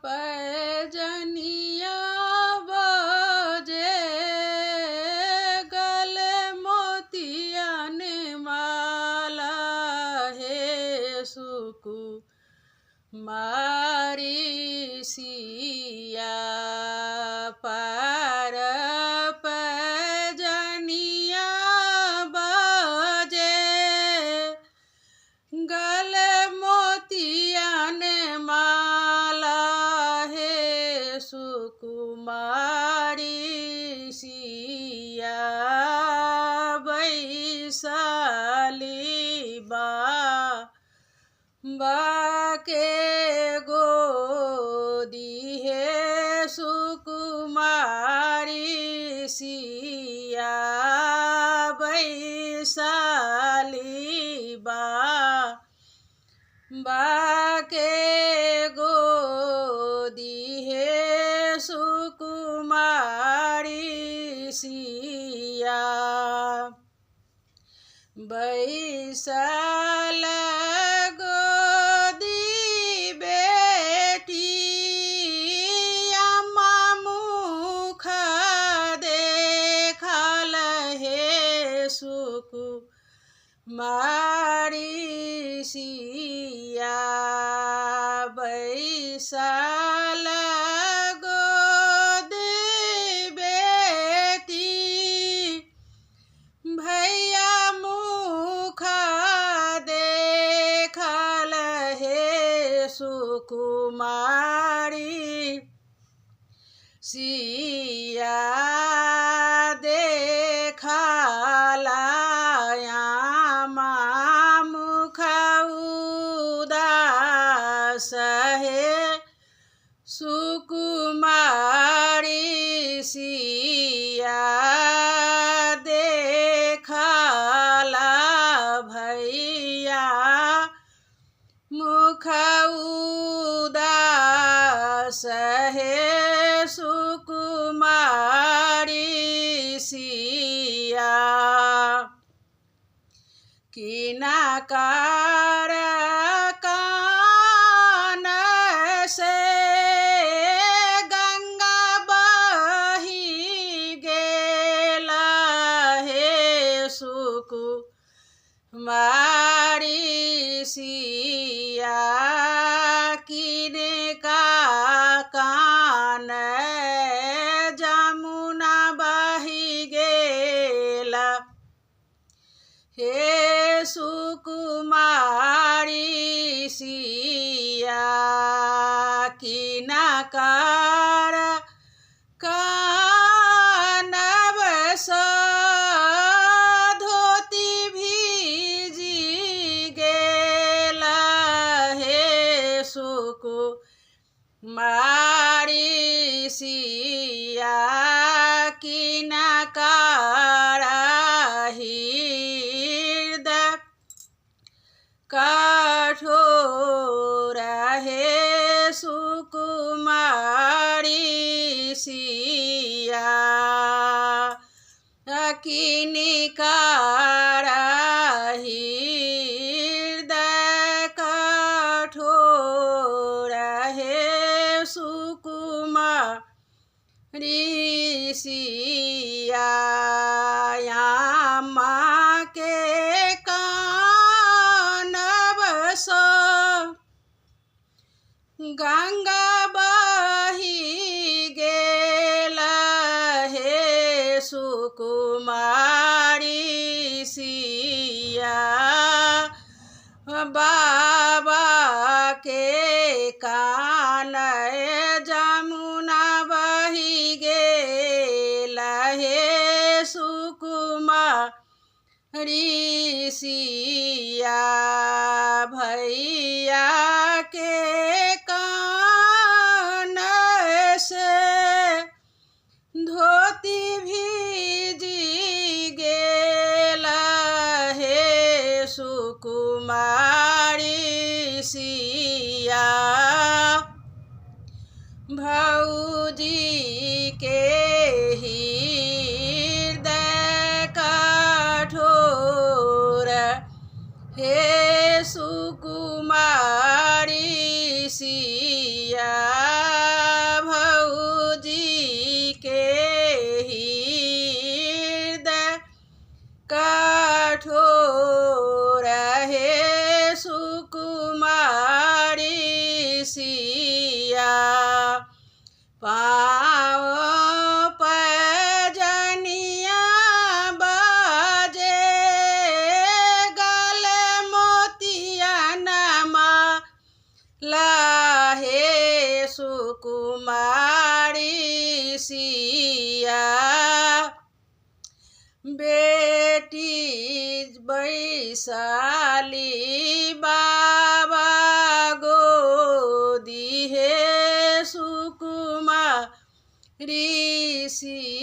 पैजनिया बजे गले मोतियन माला हे सुकु मारी सिया पर पैजनिया बजे गले मोतियन माला हे सुकुमारी सिया बैसाली बाके गोदी हे सुकुमारी सिया बैसाली बाके गोदी हे सुकुमारी सिया बैसल गोदी बेटी अम्मा मुख देखल हे सुकुमारी सिया बैसल गोदी बेटी भैया मुख देखल हे सुकुमारी सिया देखला मुख उदास हे सुकुमारी सिया देखला भैया मुख उदास हे सुकुमारी सिया किनाकार कान से गंगा बही गेला हे सुकुमारी सिया किनका कान जमुना बही गेला हे सुकुमारी सिया किनाकार कानब सा धोती भीजी गेला हे सुकुमारी सिया किनाकार कठोर हे सुकुमारी सिया किनिकार हृदय कठोर हे सुकुमारी सिया माँ के गंगा बही गेला हे सुकुमारी सिया बाबा के कान जमुना बही गेला हे सुकुमारी सिया भैया के कान से धोती भीजी गेला हे सुकुमारी सिया भौजी के हृदय कठोर हे सुकुमारी सिया। भौजी के हृदय कठोर हे सुकुमारी सिया। पाँव पैजनिया बजे गले मोतिया नमा लाहे सुकुमारी सिया। बेटी बैसाली बाबा गोदी हे सुकुमारी सिया।